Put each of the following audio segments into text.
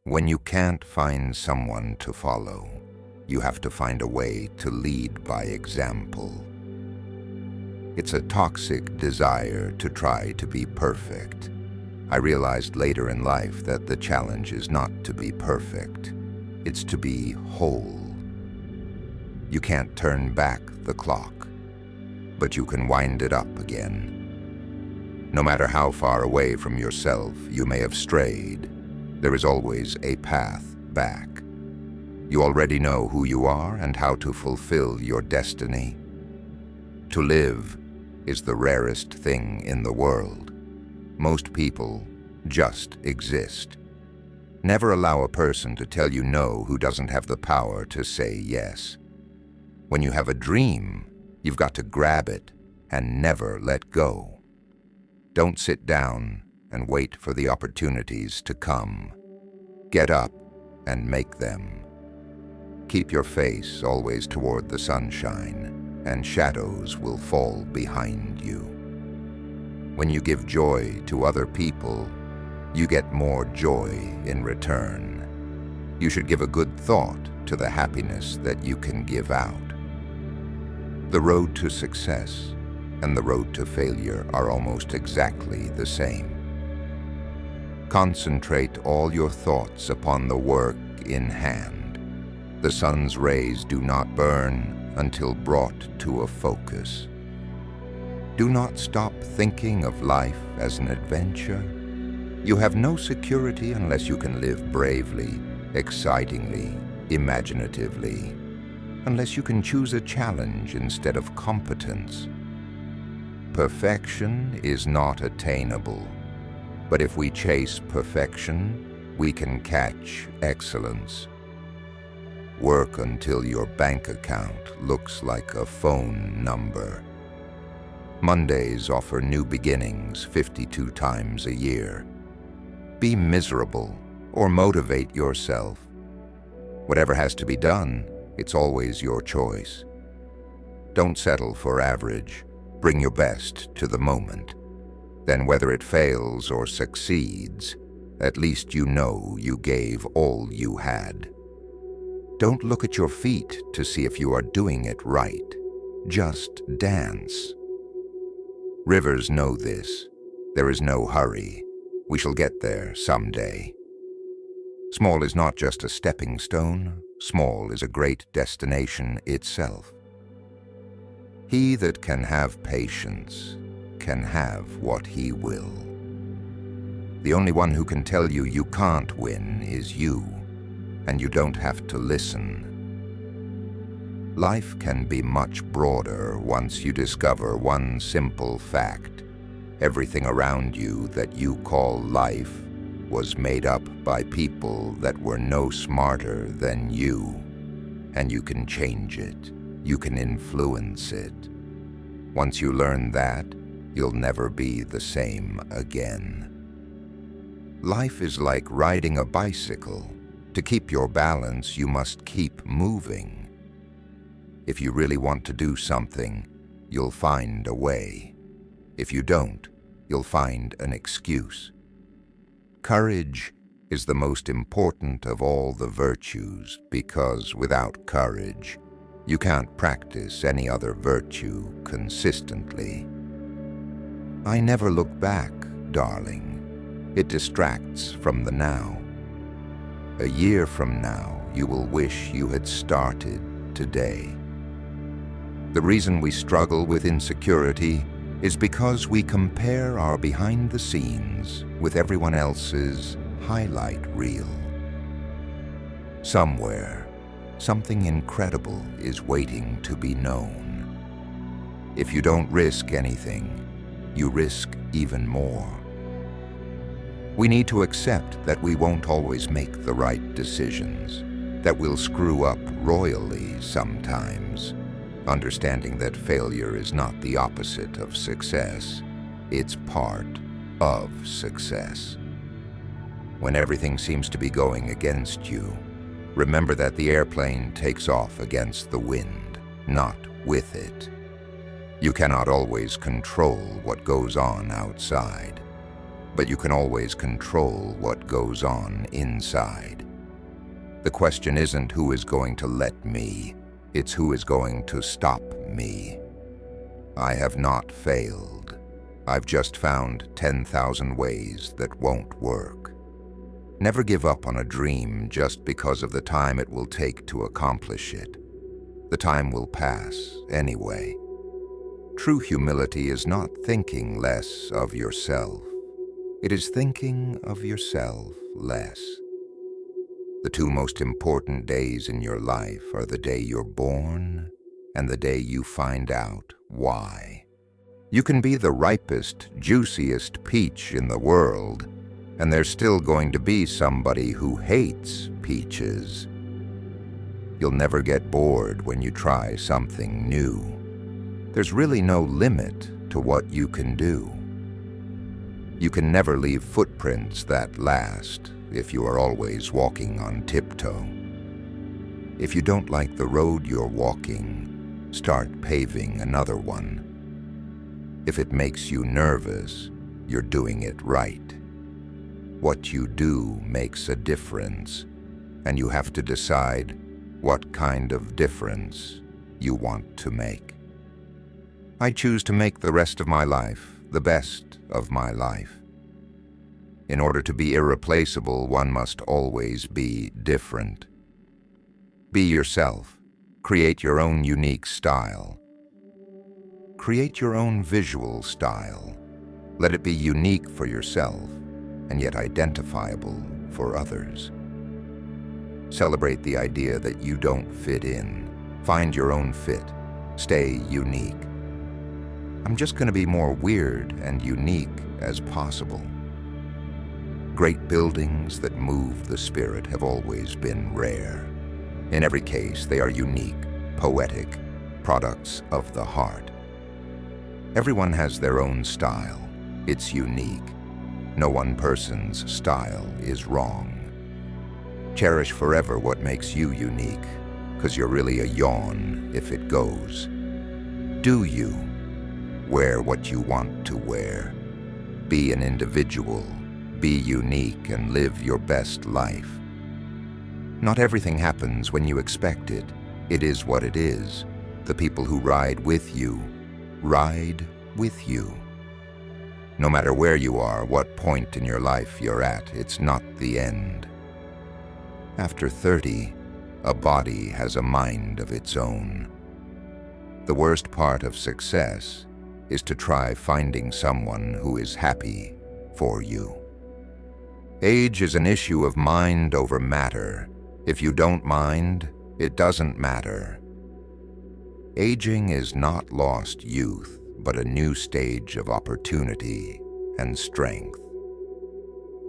When you can't find someone to follow, you have to find a way to lead by example. It's a toxic desire to try to be perfect. I realized later in life that the challenge is not to be perfect, it's to be whole. You can't turn back the clock, but you can wind it up again. No matter how far away from yourself you may have strayed, there is always a path back. You already know who you are and how to fulfill your destiny. To live is the rarest thing in the world. Most people just exist. Never allow a person to tell you no who doesn't have the power to say yes. When you have a dream, you've got to grab it and never let go. Don't sit down and wait for the opportunities to come. Get up and make them. Keep your face always toward the sunshine, and shadows will fall behind you. When you give joy to other people, you get more joy in return. You should give a good thought to the happiness that you can give out. The road to success and the road to failure are almost exactly the same. Concentrate all your thoughts upon the work in hand. The sun's rays do not burn until brought to a focus. Do not stop thinking of life as an adventure. You have no security unless you can live bravely, excitingly, imaginatively, unless you can choose a challenge instead of competence. Perfection is not attainable. But if we chase perfection, we can catch excellence. Work until your bank account looks like a phone number. Mondays offer new beginnings 52 times a year. Be miserable or motivate yourself. Whatever has to be done, it's always your choice. Don't settle for average. Bring your best to the moment. Then whether it fails or succeeds, at least you know you gave all you had. Don't look at your feet to see if you are doing it right. Just dance. Rivers know this. There is no hurry. We shall get there someday. Small is not just a stepping stone. Small is a great destination itself. He that can have patience can have what he will. The only one who can tell you you can't win is you, and you don't have to listen. Life can be much broader once you discover one simple fact. Everything around you that you call life was made up by people that were no smarter than you, and you can change it. You can influence it. Once you learn that, you'll never be the same again. Life is like riding a bicycle. To keep your balance, you must keep moving. If you really want to do something, you'll find a way. If you don't, you'll find an excuse. Courage is the most important of all the virtues because without courage, you can't practice any other virtue consistently. I never look back, darling. It distracts from the now. A year from now, you will wish you had started today. The reason we struggle with insecurity is because we compare our behind the scenes with everyone else's highlight reel. Somewhere, something incredible is waiting to be known. If you don't risk anything, you risk even more. We need to accept that we won't always make the right decisions, that we'll screw up royally sometimes, understanding that failure is not the opposite of success, it's part of success. When everything seems to be going against you, remember that the airplane takes off against the wind, not with it. You cannot always control what goes on outside, but you can always control what goes on inside. The question isn't who is going to let me, it's who is going to stop me. I have not failed. I've just found 10,000 ways that won't work. Never give up on a dream just because of the time it will take to accomplish it. The time will pass anyway. True humility is not thinking less of yourself. It is thinking of yourself less. The two most important days in your life are the day you're born and the day you find out why. You can be the ripest, juiciest peach in the world, and there's still going to be somebody who hates peaches. You'll never get bored when you try something new. There's really no limit to what you can do. You can never leave footprints that last if you are always walking on tiptoe. If you don't like the road you're walking, start paving another one. If it makes you nervous, you're doing it right. What you do makes a difference, and you have to decide what kind of difference you want to make. I choose to make the rest of my life the best of my life. In order to be irreplaceable, one must always be different. Be yourself. Create your own unique style. Create your own visual style. Let it be unique for yourself, and yet identifiable for others. Celebrate the idea that you don't fit in. Find your own fit. Stay unique. I'm just going to be more weird and unique as possible. Great buildings that move the spirit have always been rare. In every case, they are unique, poetic, products of the heart. Everyone has their own style. It's unique. No one person's style is wrong. Cherish forever what makes you unique, because you're really a yawn if it goes. Do you. Wear what you want to wear. Be an individual. Be unique and live your best life. Not everything happens when you expect it. It is what it is. The people who ride with you, ride with you. No matter where you are, what point in your life you're at, it's not the end. After 30, a body has a mind of its own. The worst part of success is to try finding someone who is happy for you. Age is an issue of mind over matter. If you don't mind, it doesn't matter. Aging is not lost youth, but a new stage of opportunity and strength.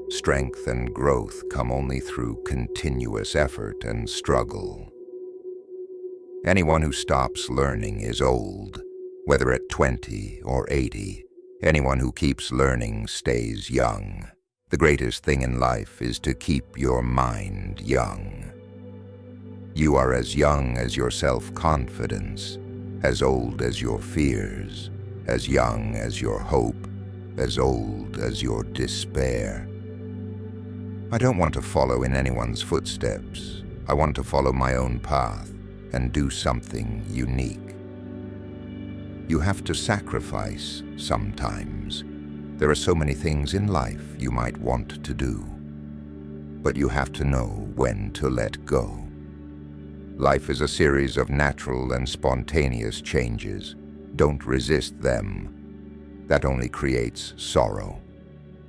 Strength and growth come only through continuous effort and struggle. Anyone who stops learning is old, whether at 20 or 80. Anyone who keeps learning stays young. The greatest thing in life is to keep your mind young. You are as young as your self-confidence, as old as your fears, as young as your hope, as old as your despair. I don't want to follow in anyone's footsteps. I want to follow my own path and do something unique. You have to sacrifice sometimes. There are so many things in life you might want to do, but you have to know when to let go. Life is a series of natural and spontaneous changes. Don't resist them. That only creates sorrow.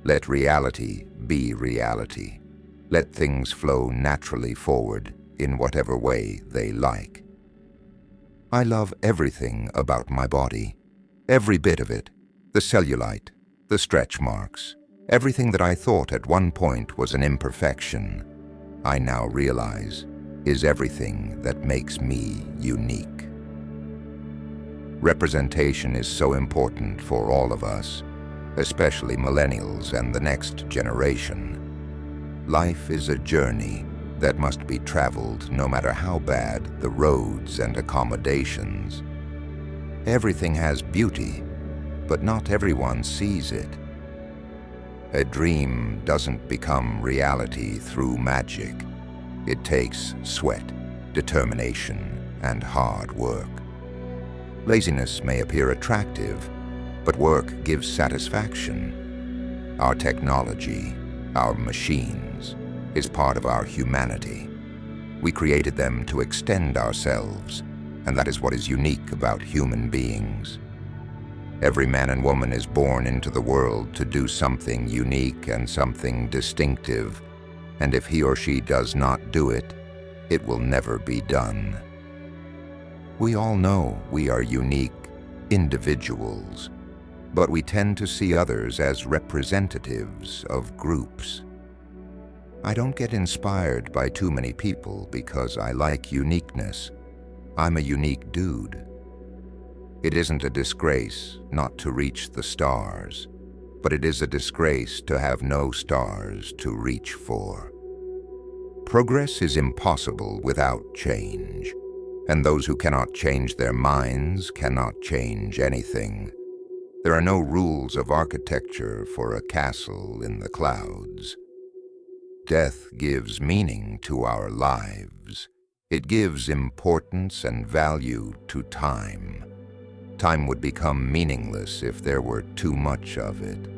Let reality be reality. Let things flow naturally forward in whatever way they like. I love everything about my body. Every bit of it. The cellulite, the stretch marks, everything that I thought at one point was an imperfection, I now realize is everything that makes me unique. Representation is so important for all of us, especially millennials and the next generation. Life is a journey that must be traveled no matter how bad the roads and accommodations. Everything has beauty, but not everyone sees it. A dream doesn't become reality through magic. It takes sweat, determination, and hard work. Laziness may appear attractive, but work gives satisfaction. Our technology, our machines, is part of our humanity. We created them to extend ourselves, and that is what is unique about human beings. Every man and woman is born into the world to do something unique and something distinctive, and if he or she does not do it, it will never be done. We all know we are unique individuals, but we tend to see others as representatives of groups. I don't get inspired by too many people because I like uniqueness. I'm a unique dude. It isn't a disgrace not to reach the stars, but it is a disgrace to have no stars to reach for. Progress is impossible without change, and those who cannot change their minds cannot change anything. There are no rules of architecture for a castle in the clouds. Death gives meaning to our lives. It gives importance and value to time. Time would become meaningless if there were too much of it.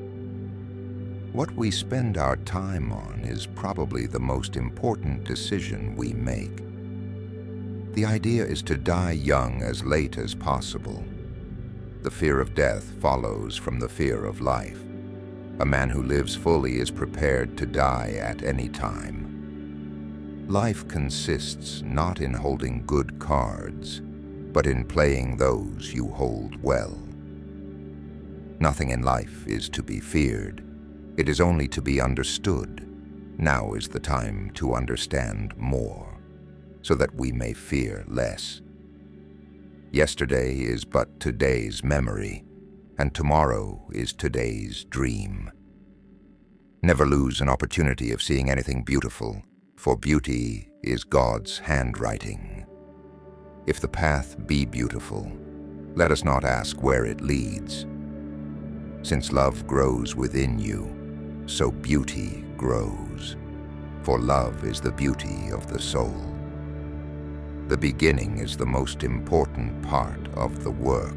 What we spend our time on is probably the most important decision we make. The idea is to die young as late as possible. The fear of death follows from the fear of life. A man who lives fully is prepared to die at any time. Life consists not in holding good cards, but in playing those you hold well. Nothing in life is to be feared. It is only to be understood. Now is the time to understand more, so that we may fear less. Yesterday is but today's memory, and tomorrow is today's dream. Never lose an opportunity of seeing anything beautiful, for beauty is God's handwriting. If the path be beautiful, let us not ask where it leads. Since love grows within you, so beauty grows, for love is the beauty of the soul. The beginning is the most important part of the work.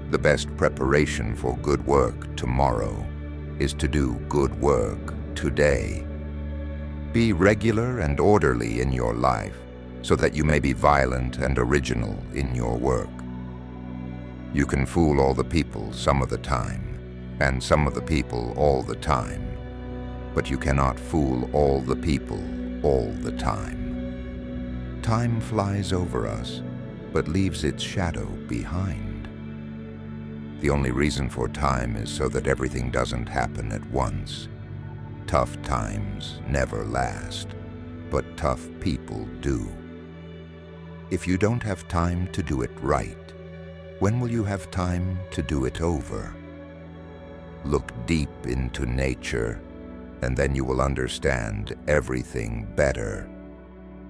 The best preparation for good work tomorrow is to do good work today. Be regular and orderly in your life, so that you may be violent and original in your work. You can fool all the people some of the time, and some of the people all the time, but you cannot fool all the people all the time. Time flies over us, but leaves its shadow behind. The only reason for time is so that everything doesn't happen at once. Tough times never last, but tough people do. If you don't have time to do it right, when will you have time to do it over? Look deep into nature, and then you will understand everything better.